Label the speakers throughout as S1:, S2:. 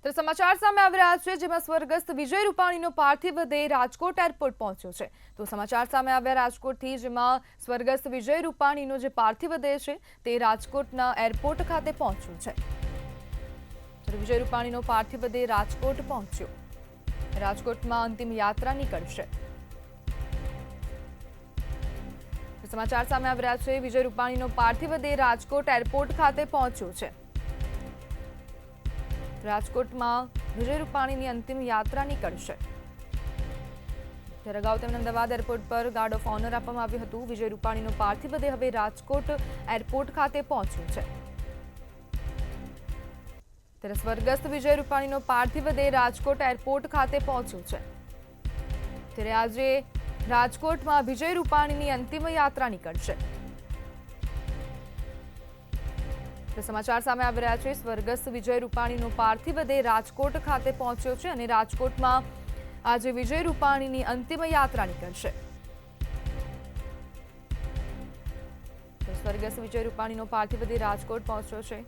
S1: તો સમાચાર સામે આવી રહ્યા છે, જેમાં સ્વર્ગસ્થ વિજય રૂપાણીનો પાર્થિવ દેહ રાજકોટ એરપોર્ટ પહોંચ્યો છે। તો સમાચાર સામે આવ્યા રાજકોટથી, જેમાં સ્વર્ગસ્થ વિજય રૂપાણીનો જે પાર્થિવ દેહ છે તે રાજકોટના એરપોર્ટ ખાતે પહોંચ્યો છે। ત્યારે વિજય રૂપાણીનો પાર્થિવ દેહ રાજકોટ પહોંચ્યો। રાજકોટમાં અંતિમ યાત્રા નીકળશે। સમાચાર સામે આવી રહ્યા છે, વિજય રૂપાણીનો પાર્થિવ દેહ રાજકોટ એરપોર્ટ ખાતે પહોંચ્યો છે। રાજકોટમાં વિજય રૂપાણીની અંતિમ યાત્રા નીકળશે। ત્યારે અગાઉ તેમને અમદાવાદ એરપોર્ટ પર ગાર્ડ ઓફ ઓનર આપવામાં આવ્યું હતું। વિજય રૂપાણીનો પાર્થિવ દેહ હવે રાજકોટ એરપોર્ટ ખાતે પહોંચ્યો છે। ત્યારે સ્વર્ગસ્થ વિજય રૂપાણીનો પાર્થિવ દેહ રાજકોટ એરપોર્ટ ખાતે પહોંચ્યો છે। ત્યારે આજે રાજકોટમાં વિજય રૂપાણીની અંતિમ યાત્રા નીકળશે। સમાચાર સામે આવી રહ્યા છે, સ્વર્ગસ્થ વિજય રૂપાણીનો પાર્થિવ દેહ રાજકોટ ખાતે પહોંચ્યો છે અને રાજકોટમાં આજે વિજય રૂપાણીની અંતિમ યાત્રા નીકળશે। સ્વર્ગસ્થ વિજય રૂપાણીનો પાર્થિવ દેહ રાજકોટ પહોંચ્યો છે,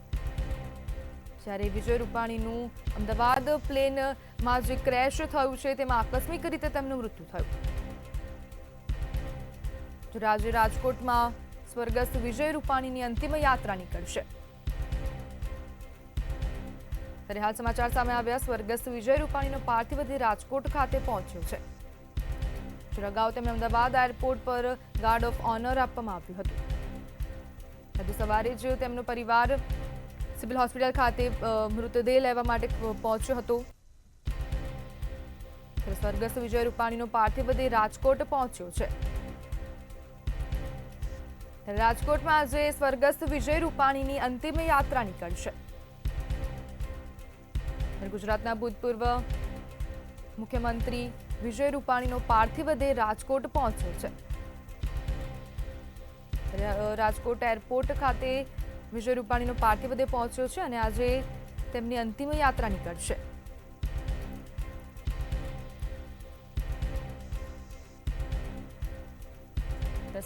S1: જ્યારે વિજય રૂપાણીનું અમદાવાદ પ્લેનમાં જે ક્રેશ થયું છે તેમાં આકસ્મિક રીતે તેમનું મૃત્યુ થયું। આજે રાજકોટમાં સ્વર્ગસ્થ વિજય રૂપાણીની અંતિમ યાત્રા નીકળશે। ત્યારે હાલ સમાચાર સામે આવ્યા, સ્વર્ગસ્થ વિજય રૂપાણીનો પાર્થિવ દેહ રાજકોટ ખાતે પહોંચ્યો છે। અગાઉ તેમને અમદાવાદ એરપોર્ટ પર ગાર્ડ ઓફ ઓનર આપવામાં આવ્યું હતું। આજે સવારે જ તેમનો પરિવાર સિવિલ હોસ્પિટલ ખાતે મૃતદેહ લેવા માટે પહોંચ્યો હતો। સ્વર્ગસ્થ વિજય રૂપાણીનો પાર્થિવ દેહ રાજકોટ પહોંચ્યો છે। રાજકોટમાં આજે સ્વર્ગસ્થ વિજય રૂપાણીની અંતિમ યાત્રા નીકળશે। ગુજરાતના ભૂતપૂર્વ મુખ્યમંત્રી વિજય રૂપાણીનો પાર્થિવ દેહ રાજકોટ પહોંચ્યો છે। રાજકોટ એરપોર્ટ ખાતે વિજય રૂપાણીનો પાર્થિવ દેહ પહોંચ્યો છે અને આજે તેમની અંતિમ યાત્રા નીકળશે।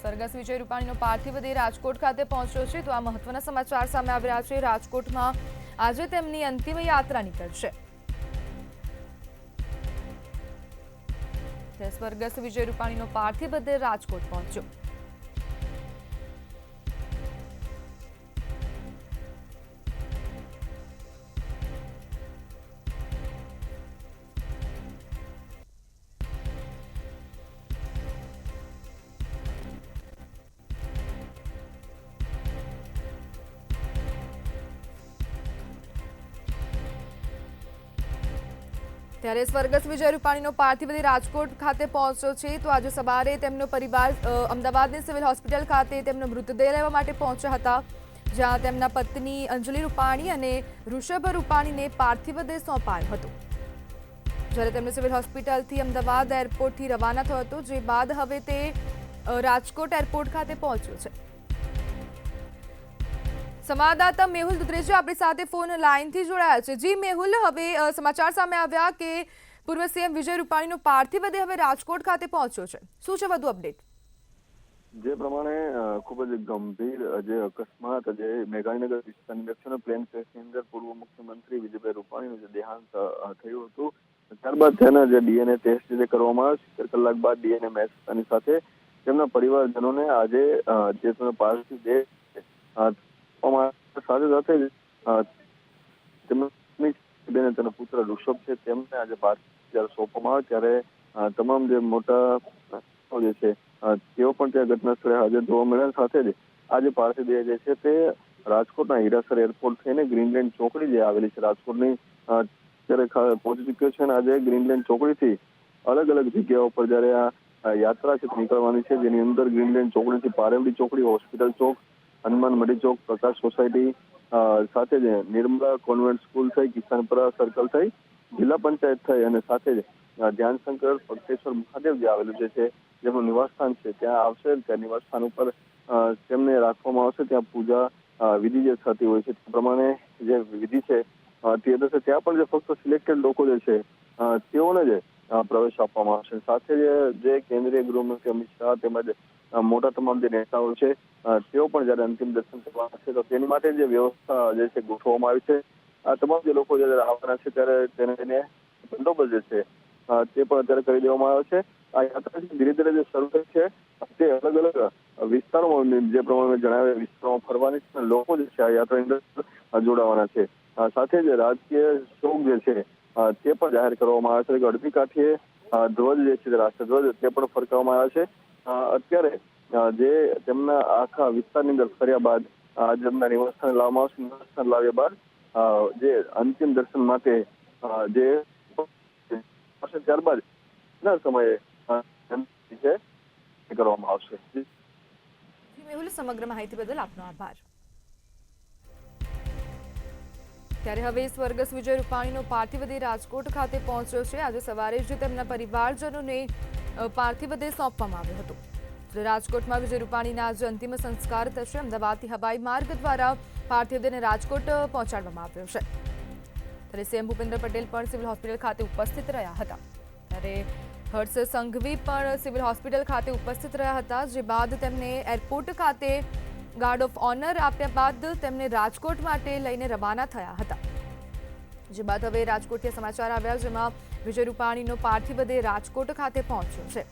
S1: સ્વર્ગસ્થ વિજય રૂપાણીનો પાર્થિવ દેહ રાજકોટ ખાતે પહોંચ્યો છે। તો આ મહત્વના સમાચાર સામે આવી રહ્યા છે। રાજકોટમાં આજે તેમની અંતિમ યાત્રા નીકળશે। સ્વર્ગસ્થ વિજય રૂપાણીનો પાર્થિવ દેહ રાજકોટ પહોંચ્યો। ત્યારે સ્વર્ગસ્થ વિજય રૂપાણીનો પાર્થિવ દેહ રાજકોટ ખાતે પહોંચ્યો છે। તો આજે સવારે તેમનો પરિવાર અમદાવાદની સિવિલ હોસ્પિટલ ખાતે તેમનો મૃતદેહ લેવા માટે પહોંચ્યા હતા, જ્યાં તેમના પત્ની અંજલિ રૂપાણી અને ઋષભ રૂપાણીને પાર્થિવ દેહ સોંપાયો હતો। જ્યારે તેમને સિવિલ હોસ્પિટલથી અમદાવાદ એરપોર્ટથી રવાના થયો હતો, જે બાદ હવે તે રાજકોટ એરપોર્ટ ખાતે પહોંચ્યો છે। સંવાદદાતા મેહુલ દુધરેજા આપણી સાથે ફોન લાઈનથી જોડાયા છે। જી મેહુલ, હવે સમાચાર સામે આવ્યા કે પૂર્વ સીએમ વિજય રૂપાણીનો પાર્થિવ દેહ હવે રાજકોટ ખાતે પહોંચ્યો છે, શું છે વધુ અપડેટ?
S2: જે પ્રમાણે ખૂબ જ ગંભીર જે અકસ્માત જે મેઘાણીનગર વિસ્તારની દક્ષિણ પ્લેન ક્રેશની અંદર પૂર્વ મુખ્યમંત્રી વિજયભાઈ રૂપાણીનું જે દેહાંત થયું હતું, ત્યારબાદ તેના જે ડીએનએ ટેસ્ટ જે કરવામાં આવ્યો, 70 કલાક બાદ ડીએનએ મેચ થતાની સાથે તેમના પરિવારજનોને આજે જે પાર્થિવ દેહ સાથે સાથે તેનો પુત્ર ઋષભ છે તેમને આજે પાર્થિવ સોંપવામાં આવે, ત્યારે તમામ જે મોટા જે છે તેઓ પણ ત્યાં ઘટના સ્થળે હાજર જોવા મળ્યા। સાથે જ આ જે પાર્થિવ દેહ જે છે તે રાજકોટના હીરાસર એરપોર્ટ થઈને ગ્રીનલેન્ડ ચોકડી જે આવેલી છે રાજકોટની, ત્યારે પહોંચી ચુક્યો છે અને આજે ગ્રીનલેન્ડ ચોકડીથી અલગ અલગ જગ્યાઓ પર જયારે આ યાત્રા છે નીકળવાની છે, જેની અંદર ગ્રીનલેન્ડ ચોકડીથી પારેવડી ચોકડી, હોસ્પિટલ ચોક, હનુમાન મઢી ચોક, પ્રકાશ સોસાયટી, સાથે જ નિર્મલા કોન્વેન્ટ સ્કૂલ થઈ, કિસાનપરા સર્કલ થઈ, જિલ્લા પંચાયત થઈ અને સાથે જ ધ્યાનશંકર પક્ષેશ્વર મહાદેવ જે આવેલું છે જેમનું નિવાસસ્થાન છે ત્યાં આવશે। ત્યાં નિવાસસ્થાન ઉપર તેમને રાખવામાં આવશે, ત્યાં પૂજા વિધિ જે થતી હોય છે તે પ્રમાણે જે વિધિ છે તે થશે। ત્યાં પણ જે ફક્ત સિલેક્ટેડ લોકો જે છે તેઓને જ પ્રવેશ આપવામાં આવશે। સાથે જે કેન્દ્રીય ગૃહમંત્રી અમિત શાહ તેમજ મોટા તમામ જે નેતાઓ છે તેઓ પણ જયારે અંતિમ દર્શન કરવા આવશે તો તેની માટે જે વ્યવસ્થા જે છે ગોઠવવામાં આવી છે। આ તમામ જે લોકો જે આવવાના છે ત્યારે તેને બંદોબસ્ત જે છે તે પણ અત્યારે કરી દેવામાં આવ્યો છે. આ યાત્રા ધીરે ધીરે જે શરૂ થઈ છે તે અલગ અલગ વિસ્તારોમાં જે પ્રમાણે જણાવ્યા વિસ્તારોમાં ફરવાની છે. લોકો જે છે આ યાત્રાની અંદર જોડાવાના છે. સાથે જ રાજકીય શોક જે છે તે પણ જાહેર કરવામાં આવ્યો છે કે અડધી કાઠીએ ધ્વજ જે છે રાષ્ટ્રધ્વજ તે પણ ફરકાવવામાં આવ્યા છે. અત્યારે જે તેમના આખા વિસ્તારની અંદર ફર્યા બાદ આજે એમના નિવાસસ્થાને લાવવામાં આવશે. નિવાસસ્થાન લાવ્યા બાદ જે અંતિમ દર્શન માટે જે ત્યારબાદ ના સમયે છે કરવામાં આવશે.
S1: જી મેહુલ, સમગ્ર માહિતી બદલ આપનો આભાર. ત્યારે હવે સ્વર્ગસ્થ વિજય રૂપાણીનો પાર્થિવ દેહ રાજકોટ ખાતે પહોંચ્યો છે. આજે સવારે જ તેમના પરિવારજનોને પાર્થિવ દેહ સોંપવામાં આવ્યો હતો. રાજકોટમાં વિજય રૂપાણીના આજે અંતિમ સંસ્કાર થશે. અમદાવાદથી હવાઈ માર્ગ દ્વારા પાર્થિવ દેહને રાજકોટ પહોંચાડવામાં આવ્યો છે. ત્યારે સીએમ ભૂપેન્દ્ર પટેલ પણ સિવિલ હોસ્પિટલ ખાતે ઉપસ્થિત રહ્યા હતા. ત્યારે હર્ષ સંઘવી પણ સિવિલ હોસ્પિટલ ખાતે ઉપસ્થિત રહ્યા હતા. જે બાદ તેમને એરપોર્ટ ખાતે ગાર્ડ ઓફ ઓનર આપ્યા બાદ તેમને રાજકોટ માટે લઈને રવાના થયા હતા. જે બાદ હવે રાજકોટથી સમાચાર આવ્યા જેમાં વિજય રૂપાણીનો પાર્થિવ દેહ રાજકોટ ખાતે પહોંચ્યો છે.